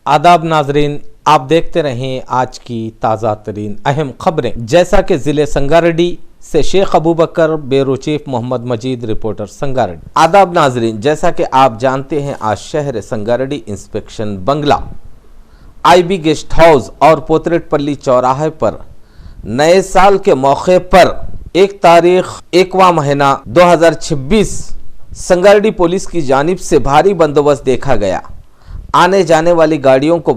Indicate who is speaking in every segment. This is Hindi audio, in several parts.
Speaker 1: आदाब नाजरीन, आप देखते रहें आज की ताज़ा तरीन अहम खबरें। जैसा कि ज़िले संगारेड्डी से शेख अबू बकर ब्यूरो चीफ मोहम्मद मजीद, रिपोर्टर संगारेड्डी। आदाब नाजरीन, जैसा कि आप जानते हैं आज शहर संगारेड्डी इंस्पेक्शन बंगला, आईबी गेस्ट हाउस और पोतरेटपल्ली चौराहे पर नए साल के मौके पर 1 तारीख 1वां महीना 2026 संगारेड्डी पुलिस की जानिब से भारी बंदोबस्त देखा गया। आने जाने वाली गाड़ियों को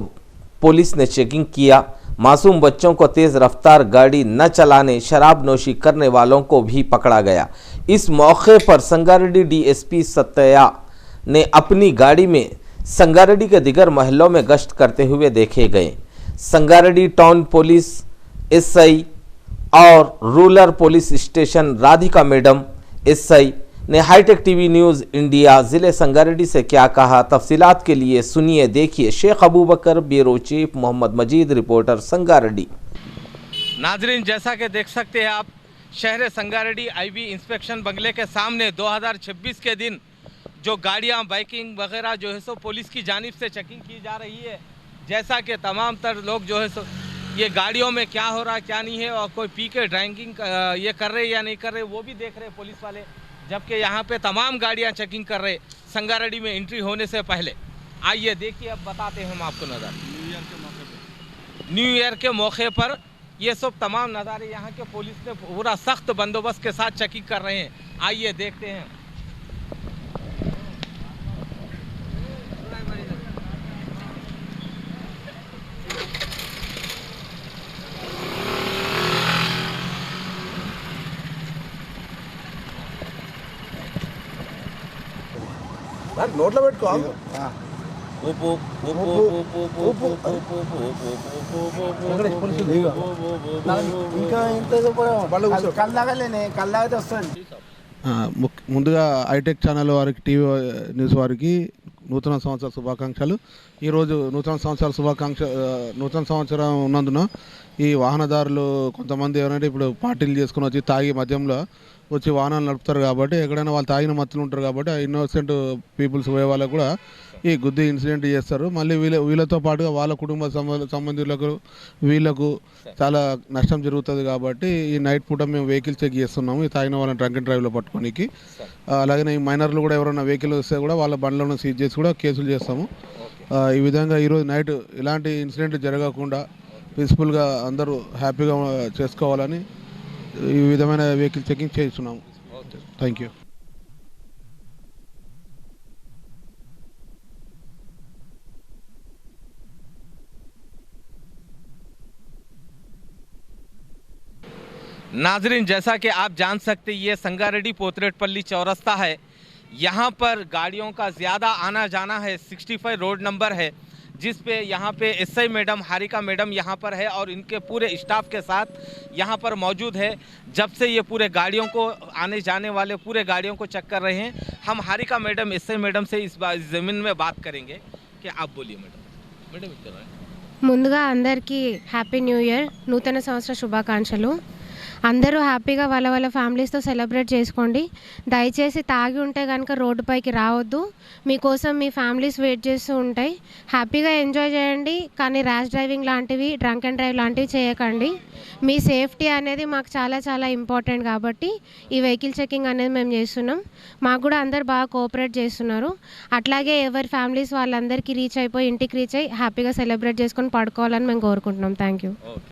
Speaker 1: पुलिस ने चेकिंग किया। मासूम बच्चों को तेज़ रफ्तार गाड़ी न चलाने, शराब नोशी करने वालों को भी पकड़ा गया। इस मौके पर संगारेड्डी डीएसपी सत्या ने अपनी गाड़ी में संगारेड्डी के दिगर महलों में गश्त करते हुए देखे गए। संगारेड्डी टाउन पुलिस एसआई और rural police station Radhika madam SI ने हाईटेक टीवी न्यूज़ इंडिया ज़िले संगारेड्डी से क्या कहा, तफसीलात के लिए सुनिए देखिए शेख अबू बकर ब्यूरो चीफ मोहम्मद मजीद, रिपोर्टर संगारेड्डी।
Speaker 2: नाजरीन, जैसा कि देख सकते हैं आप, शहर संगारेड्डी आईबी इंस्पेक्शन बंगले के सामने 2026 के दिन जो गाड़ियां बाइकिंग वगैरह जो है सो पुलिस की जानिब से चेकिंग की जा रही है। जैसा कि तमाम तर लोग जो है सो ये गाड़ियों में क्या हो रहा है क्या नहीं है, और कोई पी के ड्राइविंग ये कर रहे या नहीं कर रहे वो भी देख रहे पुलिस वाले, जबकि यहाँ पे तमाम गाड़ियाँ चेकिंग कर रहे संगारेड्डी में एंट्री होने से पहले। आइए देखिए, अब बताते हैं हम आपको नज़र। न्यू ईयर के मौके पर ये सब तमाम नज़ारे यहाँ के पुलिस ने पूरा सख्त बंदोबस्त के साथ चेकिंग कर रहे हैं। आइए देखते हैं।
Speaker 3: నోట్లో పెట్టుకో ఇంకా ఇంత కల్లాగలేనే కల్లాగితే వస్తుంది।
Speaker 4: ముందుగా హైటెక్ ఛానల్ వారికి, టీవీ న్యూస్ వారికి నూతన సంవత్సర శుభాకాంక్షలు। ఈరోజు నూతన సంవత్సరం ఉన్నందున ఈ వాహనదారులు కొంతమంది ఎవరంటే ఇప్పుడు పార్టీలు చేసుకుని వచ్చి తాగి మద్యంలో వచ్చి వాహనాలు నడుపుతారు కాబట్టి, ఎక్కడైనా వాళ్ళు తాగిన మత్తులు ఉంటారు కాబట్టి ఆ ఇన్నోసెంట్ పీపుల్స్ పోయే వాళ్ళకు కూడా ఈ గుద్ది ఇన్సిడెంట్ చేస్తారు। మళ్ళీ వీళ్ళతో పాటుగా వాళ్ళ కుటుంబ సంబంధికులకు వీళ్ళకు చాలా నష్టం జరుగుతుంది కాబట్టి ఈ నైట్ పూట మేము వెహికల్ చెక్ చేస్తున్నాము, ఈ తాగిన వాళ్ళని డ్రంక్ అండ్ డ్రైవ్లో పట్టుకోనికి। అలాగే ఈ మైనర్లు కూడా ఎవరైనా వెహికల్ వస్తే కూడా వాళ్ళ బండ్లను సీజ్ చేసి కూడా కేసులు చేస్తాము। ఈ విధంగా ఈరోజు నైట్ ఇలాంటి ఇన్సిడెంట్ జరగకుండా పీస్ఫుల్గా అందరూ హ్యాపీగా చేసుకోవాలని ఈ విధమైన వెహికల్ చెకింగ్ చేస్తున్నాము। Thank you.
Speaker 2: नाजरीन, जैसा कि आप जान सकते ये संगारेड्डी पोतरेटपल्ली चौरस्ता है। यहाँ पर गाड़ियों का ज़्यादा आना जाना है। 65 रोड नंबर है, जिस पे यहाँ पे एसआई मैडम हारिका मैडम यहाँ पर है और इनके पूरे स्टाफ के साथ यहाँ पर मौजूद है। जब से ये पूरे गाड़ियों को आने जाने वाले पूरे गाड़ियों को चेक कर रहे हैं। हम हारिका मैडम एसआई मैडम से इस ज़मीन में बात करेंगे कि आप बोलिए मैडम।
Speaker 5: ముందుగా అందరికీ హ్యాపీ న్యూ ఇయర్, నూతన సంవత్సర శుభాకాంక్షలు। అందరూ హ్యాపీగా వాళ్ళ వాళ్ళ ఫ్యామిలీస్తో సెలబ్రేట్ చేసుకోండి। దయచేసి తాగి ఉంటే కనుక రోడ్డుపైకి రావద్దు, మీకోసం మీ ఫ్యామిలీస్ వెయిట్ చేస్తూ ఉంటాయి। హ్యాపీగా ఎంజాయ్ చేయండి, కానీ ర్యాష్ డ్రైవింగ్ లాంటివి, డ్రంక్ అండ్ డ్రైవ్ లాంటివి చేయకండి। మీ సేఫ్టీ అనేది మాకు చాలా చాలా ఇంపార్టెంట్ కాబట్టి ఈ వెహికల్ చెకింగ్ అనేది మేము చేస్తున్నాం। మాకు కూడా అందరు బాగా కోఆపరేట్ చేస్తున్నారు। అట్లాగే ఎవరి ఫ్యామిలీస్ వాళ్ళందరికీ రీచ్ అయిపోయి ఇంటికి రీచ్ అయ్యి హ్యాపీగా సెలబ్రేట్ చేసుకొని పడుకోవాలని మేము కోరుకుంటున్నాం। Thank you.